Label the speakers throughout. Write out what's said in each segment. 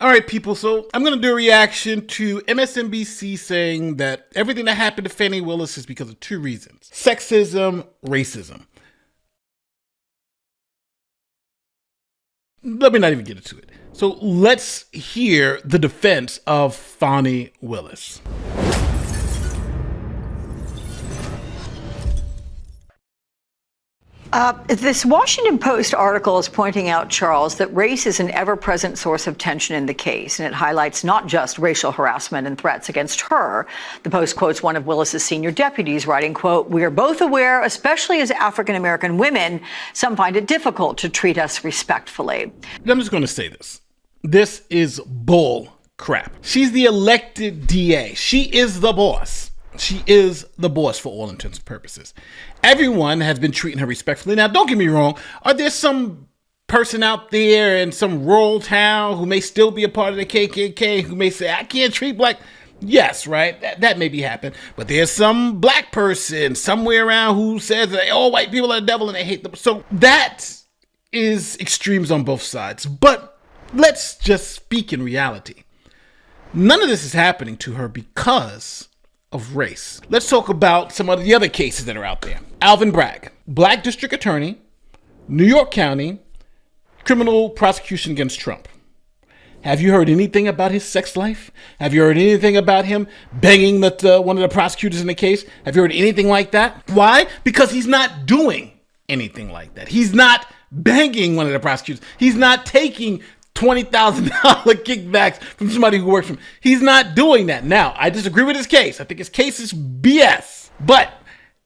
Speaker 1: All right, people, so I'm going to do a reaction to MSNBC saying that everything that happened to Fani Willis is because of two reasons: sexism, racism. Let me not even get into it. So let's hear the defense of Fani Willis.
Speaker 2: This Washington Post article is pointing out, Charles, that race is an ever-present source of tension in the case, and it highlights not just racial harassment and threats against her. The Post quotes one of Willis's senior deputies writing, quote, "We are both aware, especially as African-American women, some find it difficult to treat us respectfully."
Speaker 1: I'm just going to say this. This is bull crap. She's the elected DA. She is the boss. She is the boss for all intents and purposes. Everyone has been treating her respectfully. Now, don't get me wrong. Are there some person out there in some rural town who may still be a part of the KKK who may say, I can't treat black? Yes, right? That may be happening. But there's some black person somewhere around who says that all white people are the devil and they hate them. So that is extremes on both sides. But let's just speak in reality. None of this is happening to her because of race. Let's talk about some of the other cases that are out there. Alvin Bragg, Black District Attorney, New York County, criminal prosecution against Trump. Have you heard anything about his sex life? Have you heard anything about him banging one of the prosecutors in the case? Have you heard anything like that? Why? Because he's not doing anything like that. He's not banging one of the prosecutors. He's not taking $20,000 kickbacks from somebody who works for him. He's not doing that. Now, I disagree with his case. I think his case is BS, but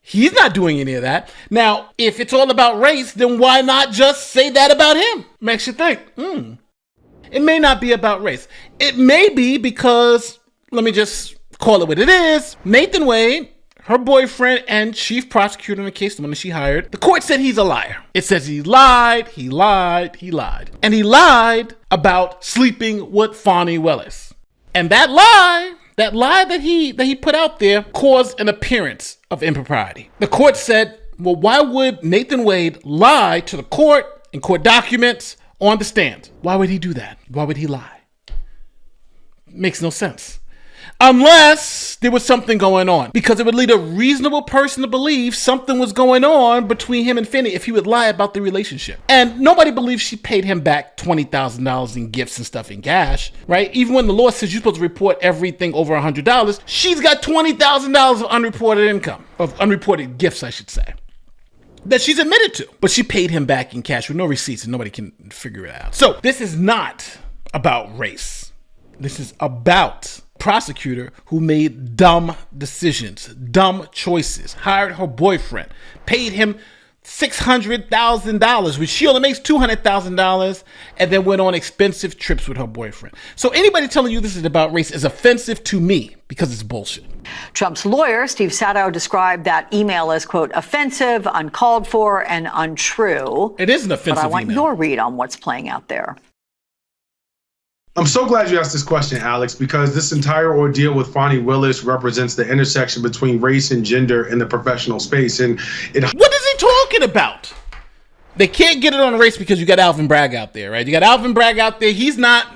Speaker 1: he's not doing any of that. Now, if it's all about race, then why not just say that about him? Makes you think, It may not be about race. It may be because, let me just call it what it is. Nathan Wade, her boyfriend and chief prosecutor in the case, the one that she hired, the court said he's a liar. It says he lied. And he lied about sleeping with Fani Willis. And that lie that he put out there caused an appearance of impropriety. The court said, well, why would Nathan Wade lie to the court in court documents on the stand? Why would he do that? Why would he lie? Makes no sense. Unless there was something going on, because it would lead a reasonable person to believe something was going on between him and Fani if he would lie about the relationship. And nobody believes she paid him back $20,000 in gifts and stuff in cash, right? Even when the law says you're supposed to report everything over $100, she's got $20,000 of unreported income, of unreported gifts, I should say, that she's admitted to. But she paid him back in cash with no receipts and nobody can figure it out. So this is not about race. This is about prosecutor who made dumb decisions, dumb choices, hired her boyfriend, paid him $600,000, which she only makes $200,000, and then went on expensive trips with her boyfriend. So anybody telling you this is about race is offensive to me because it's bullshit.
Speaker 2: Trump's lawyer, Steve Sadow, described that email as, quote, offensive, uncalled for, and untrue.
Speaker 1: It is an offensive email.
Speaker 2: But I want your read on what's playing out there.
Speaker 3: I'm so glad you asked this question, Alex, because this entire ordeal with Fani Willis represents the intersection between race and gender in the professional space. And
Speaker 1: what is he talking about? They can't get it on race because you got Alvin Bragg out there, right? You got Alvin Bragg out there. He's not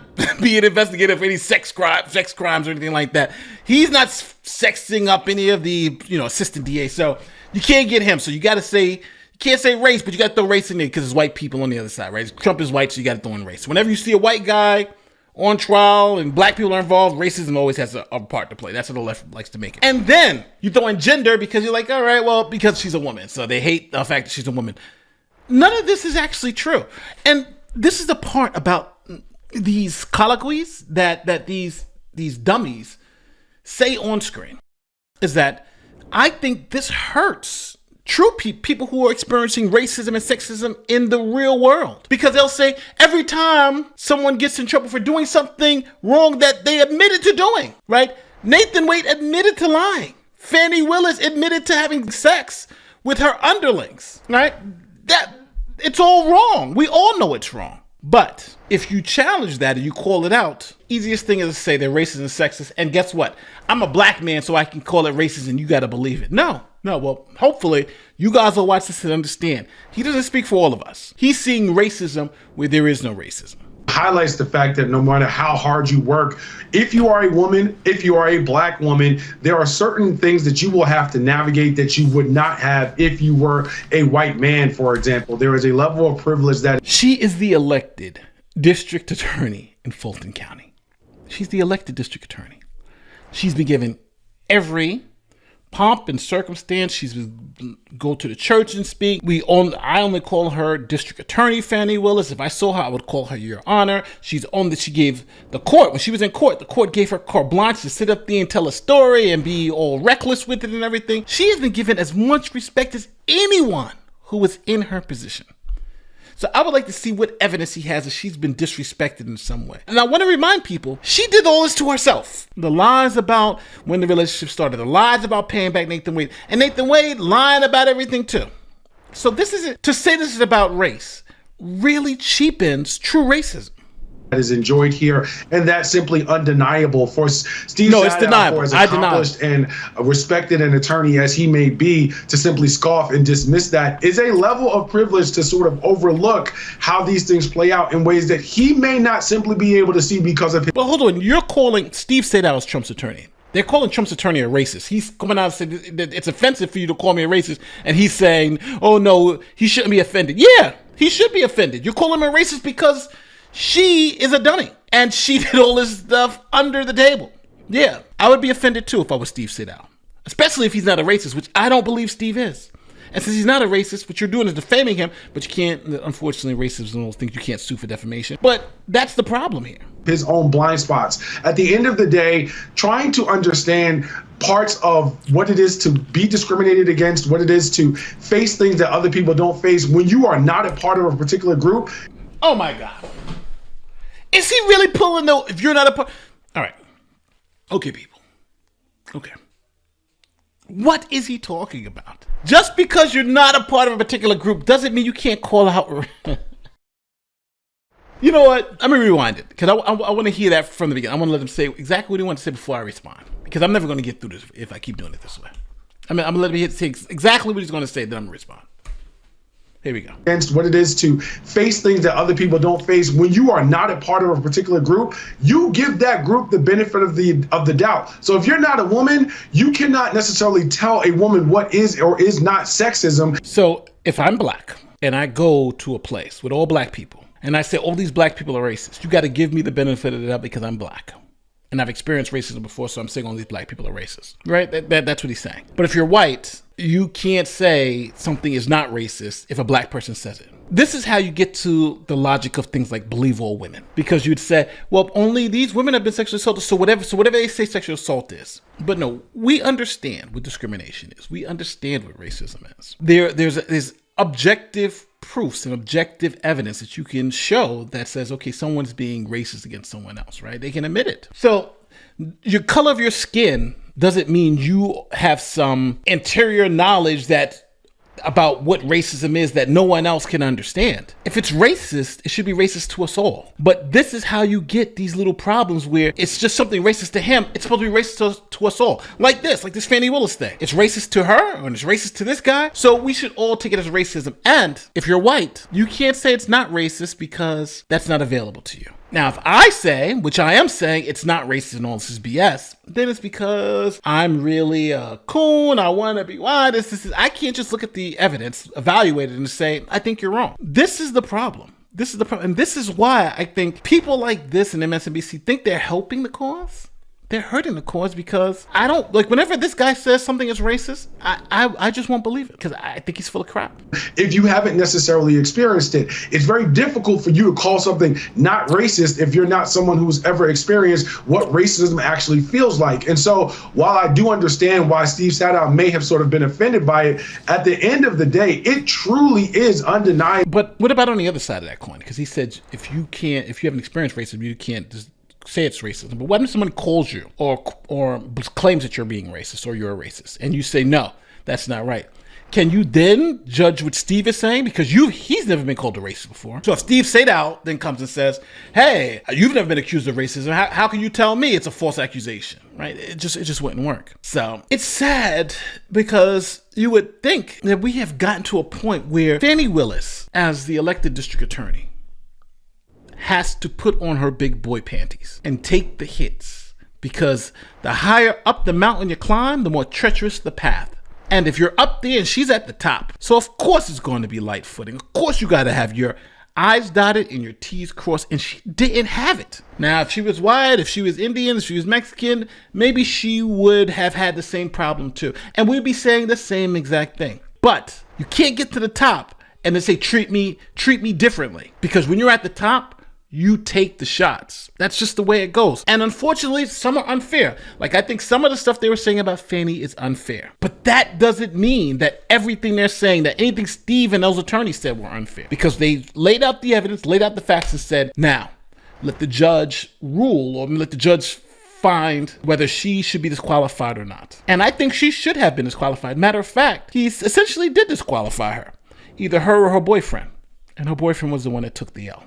Speaker 1: being investigated for any sex crimes or anything like that. He's not sexing up any of the, assistant DA. So you can't get him. So you got to say, you can't say race, but you got to throw race in there because there's white people on the other side, right? Trump is white, so you got to throw in race. Whenever you see a white guy on trial and black people are involved, racism always has a part to play. That's what the left likes to make it. And then you throw in gender because you're like, all right, well, because she's a woman. So they hate the fact that she's a woman. None of this is actually true. And this is the part about these colloquies that these dummies say on screen, is that I think this hurts true people who are experiencing racism and sexism in the real world. Because they'll say every time someone gets in trouble for doing something wrong that they admitted to doing, right? Nathan Wade admitted to lying. Fani Willis admitted to having sex with her underlings, right? That it's all wrong. We all know it's wrong. But if you challenge that and you call it out, easiest thing is to say they're racist and sexist. And guess what? I'm a black man, so I can call it racist and you got to believe it. No. Well, hopefully you guys will watch this and understand. He doesn't speak for all of us. He's seeing racism where there is no racism.
Speaker 3: highlights the fact that no matter how hard you work, if you are a woman, if you are a black woman, there are certain things that you will have to navigate that you would not have if you were a white man, for example. There is a level of privilege that...
Speaker 1: She is the elected district attorney in Fulton County. She's the elected district attorney. She's been given every pomp and circumstance. She's been go to the church and speak. I only call her district attorney Fani Willis. If I saw her, I would call her Your Honor. She gave the court, when she was in court, the court gave her carte blanche to sit up there and tell a story and be all reckless with it and everything. She has been given as much respect as anyone who was in her position. So I would like to see what evidence he has that she's been disrespected in some way. And I want to remind people, she did all this to herself. The lies about when the relationship started, the lies about paying back Nathan Wade, and Nathan Wade lying about everything too. So to say this is about race really cheapens true racism.
Speaker 3: That is enjoyed here, and that's simply undeniable for Steve.
Speaker 1: No, it's deniable.
Speaker 3: For as accomplished and respected an attorney as he may be, to simply scoff and dismiss that is a level of privilege to sort of overlook how these things play out in ways that he may not simply be able to see because of his...
Speaker 1: Well, hold on. You're calling Steve Sadow as Trump's attorney. They're calling Trump's attorney a racist. He's coming out and saying that it's offensive for you to call me a racist, and he's saying, oh no, he shouldn't be offended. Yeah, he should be offended. You're calling him a racist because she is a dummy, and she did all this stuff under the table. Yeah, I would be offended too if I was Steve Sadow, especially if he's not a racist, which I don't believe Steve is. And since he's not a racist, what you're doing is defaming him, but you can't, unfortunately, racism and those things, you can't sue for defamation. But that's the problem here.
Speaker 3: His own blind spots. At the end of the day, trying to understand parts of what it is to be discriminated against, what it is to face things that other people don't face when you are not a part of a particular group.
Speaker 1: Oh my God. Is he really pulling though? If you're not a part, all right. Okay, people. Okay. What is he talking about? Just because you're not a part of a particular group doesn't mean you can't call out. You know what? I'm gonna rewind it because I want to hear that from the beginning. I want to let him say exactly what he wants to say before I respond, because I'm never going to get through this if I keep doing it this way. I'm gonna let him say exactly what he's going to say, then I'm gonna respond. Here we go.
Speaker 3: Against what it is to face things that other people don't face when you are not a part of a particular group, you give that group the benefit of the doubt. So if you're not a woman, you cannot necessarily tell a woman what is or is not sexism.
Speaker 1: So if I'm black and I go to a place with all black people and I say all these black people are racist, you got to give me the benefit of the doubt because I'm black. And I've experienced racism before, so I'm saying all these black people are racist, right? That's what he's saying. But if you're white, you can't say something is not racist if a black person says it. This is how you get to the logic of things like believe all women. Because you'd say, well, only these women have been sexually assaulted, so whatever they say sexual assault is. But no, we understand what discrimination is. We understand what racism is. There's objective proofs and objective evidence that you can show that says, okay, someone's being racist against someone else, right? They can admit it. So your color of your skin doesn't mean you have some interior knowledge about what racism is that no one else can understand. If it's racist, it should be racist to us all. But this is how you get these little problems where it's just something racist to him. It's supposed to be racist to us all. Like this Fani Willis thing. It's racist to her and it's racist to this guy. So we should all take it as racism. And if you're white, you can't say it's not racist because that's not available to you. Now, if I say, which I am saying, it's not racist and all this is BS, then it's because I'm really a coon. I want to be why this is. I can't just look at the evidence, evaluate it, and say, I think you're wrong. This is the problem. This is the problem. And this is why I think people like this and MSNBC think they're helping the cause. They're hurting the cause because I don't, like, whenever this guy says something is racist, I just won't believe it because I think he's full of crap.
Speaker 3: If you haven't necessarily experienced it, it's very difficult for you to call something not racist if you're not someone who's ever experienced what racism actually feels like. And so while I do understand why Steve Sadow may have sort of been offended by it, at the end of the day, it truly is undeniable.
Speaker 1: But what about on the other side of that coin? Because he said if you haven't experienced racism, you can't just say it's racism. But what if someone calls you or claims that you're being racist or you're a racist and you say, no, that's not right? Can you then judge what Steve is saying? Because he's never been called a racist before. So if Steve Sadow then comes and says, hey, you've never been accused of racism. How can you tell me it's a false accusation? Right? It just wouldn't work. So it's sad because you would think that we have gotten to a point where Fani Willis, as the elected district attorney, has to put on her big boy panties and take the hits, because the higher up the mountain you climb, the more treacherous the path. And if you're up there and she's at the top, so of course it's going to be light footing. Of course you got to have your I's dotted and your T's crossed, and she didn't have it. Now, if she was white, if she was Indian, if she was Mexican, maybe she would have had the same problem too. And we'd be saying the same exact thing. But you can't get to the top and then say, treat me differently. Because when you're at the top, you take the shots. That's just the way it goes. And unfortunately, some are unfair. Like, I think some of the stuff they were saying about Fani is unfair. But that doesn't mean that everything they're saying, that anything Steve and those attorneys said were unfair. Because they laid out the evidence, laid out the facts, and said, now, let the judge rule, or let the judge find whether she should be disqualified or not. And I think she should have been disqualified. Matter of fact, he essentially did disqualify her. Either her or her boyfriend. And her boyfriend was the one that took the L.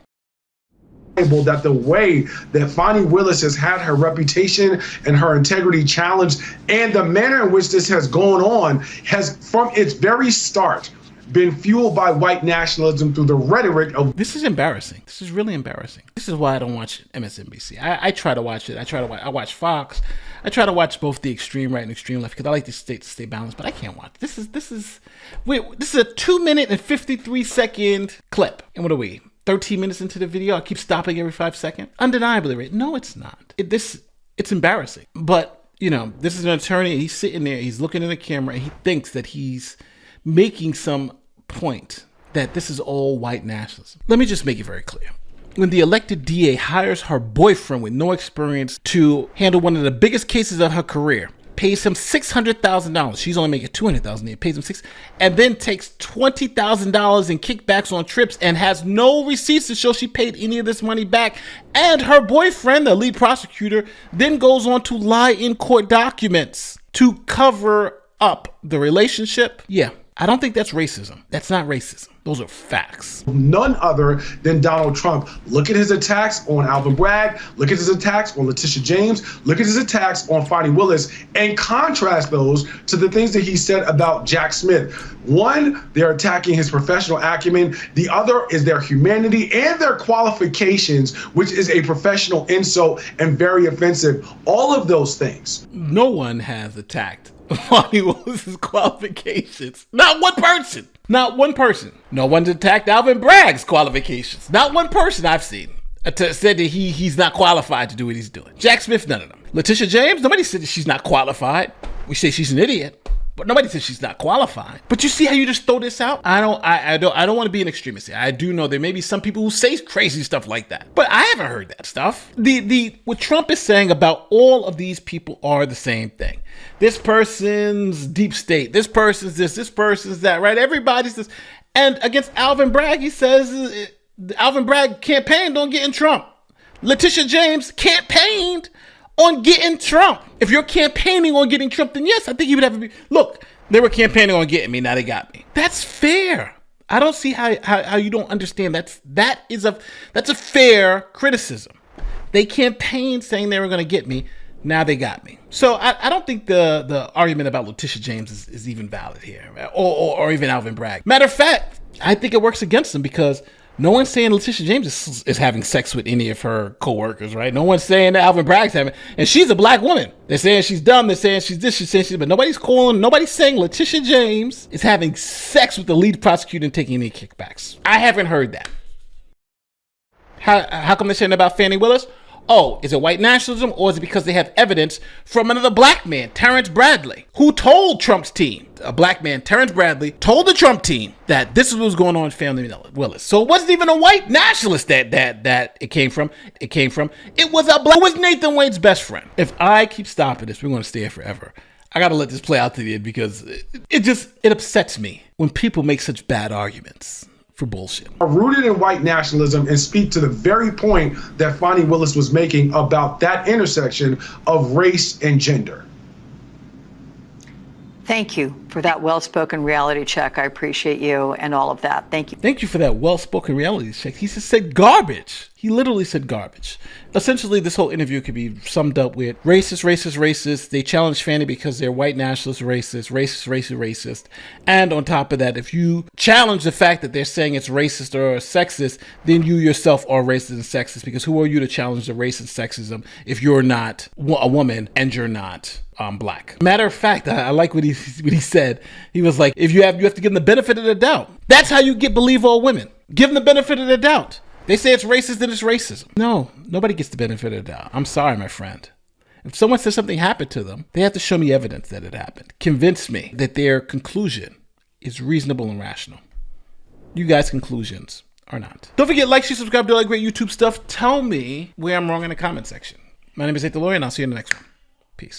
Speaker 3: That the way that Fani Willis has had her reputation and her integrity challenged, and the manner in which this has gone on, has from its very start been fueled by white nationalism through the rhetoric of...
Speaker 1: This is embarrassing. This is really embarrassing. This is why I don't watch MSNBC. I try to watch it. I watch Fox. I try to watch both the extreme right and extreme left because I like to stay balanced, but I can't watch. This is a 2-minute and 53-second clip. And what are we? 13 minutes into the video, I keep stopping every 5 seconds. Undeniably, right? No, it's not. It's embarrassing. But, this is an attorney. He's sitting there. He's looking in the camera, and he thinks that he's making some point that this is all white nationalism. Let me just make it very clear. When the elected DA hires her boyfriend with no experience to handle one of the biggest cases of her career, pays him $600,000. She's only making $200,000. He pays him and then takes $20,000 in kickbacks on trips and has no receipts to show she paid any of this money back. And her boyfriend, the lead prosecutor, then goes on to lie in court documents to cover up the relationship. Yeah, I don't think that's racism. That's not racism. Those are facts.
Speaker 3: None other than Donald Trump. Look at his attacks on Alvin Bragg. Look at his attacks on Letitia James. Look at his attacks on Fani Willis, and contrast those to the things that he said about Jack Smith. One, they're attacking his professional acumen. The other is their humanity and their qualifications, which is a professional insult and very offensive. All of those things.
Speaker 1: No one has attacked Fani Willis's qualifications. Not one person. Not one person. No one's attacked Alvin Bragg's qualifications. Not one person I've seen said that he's not qualified to do what he's doing. Jack Smith, none of them. Letitia James, nobody said that she's not qualified. We say she's an idiot, but nobody said she's not qualified. But you see how you just throw this out? I don't want to be an extremist here. I do know there may be some people who say crazy stuff like that, but I haven't heard that stuff. What Trump is saying about all of these people are the same thing. This person's deep state. This person's this person's that, right? Everybody's this. And against Alvin Bragg, he says Alvin Bragg campaigned on getting Trump. Letitia James campaigned on getting Trump. If you're campaigning on getting Trump, then yes, I think you would have to be. Look, they were campaigning on getting me. Now they got me. That's fair. I don't see how you don't understand. That's a fair criticism. They campaigned saying they were going to get me. Now they got me. So I don't think the argument about Letitia James is even valid here, right? or even Alvin Bragg. Matter of fact, I think it works against them because no one's saying Letitia James is having sex with any of her coworkers, right? No one's saying that Alvin Bragg's having, and she's a black woman. They're saying she's dumb. They're saying she's this. She's saying she's, but nobody's saying Letitia James is having sex with the lead prosecutor and taking any kickbacks. I haven't heard that. How come they're saying about Fani Willis? Oh, is it white nationalism, or is it because they have evidence from another black man, Terrence Bradley, who told Trump's team, a black man, Terrence Bradley, told the Trump team that this is what was going on with Fani Willis. So it wasn't even a white nationalist that it came from. It was a black. It was Nathan Wade's best friend. If I keep stopping this, we're going to stay here forever. I got to let this play out to the end because it upsets me when people make such bad arguments for bullshit.
Speaker 3: Are rooted in white nationalism and speak to the very point that Fani Willis was making about that intersection of race and gender.
Speaker 2: Thank you for that well-spoken reality check. I appreciate you and all of that. Thank you.
Speaker 1: Thank you for that well-spoken reality check. He just said garbage. He literally said garbage. Essentially, this whole interview could be summed up with racist, racist, racist. They challenge Fani because they're white nationalist racist, racist, racist, racist. And on top of that, if you challenge the fact that they're saying it's racist or sexist, then you yourself are racist and sexist, because who are you to challenge the race and sexism if you're not a woman and you're not black? Matter of fact, I like what he said. He was like, you have to give them the benefit of the doubt. That's how you believe all women. Give them the benefit of the doubt. They say it's racist, then it's racism. No, nobody gets the benefit of the doubt. I'm sorry, my friend. If someone says something happened to them, they have to show me evidence that it happened. Convince me that their conclusion is reasonable and rational. You guys' conclusions are not. Don't forget, like, share, subscribe, do all that great YouTube stuff. Tell me where I'm wrong in the comment section. My name is Nate the Lawyer, and I'll see you in the next one. Peace.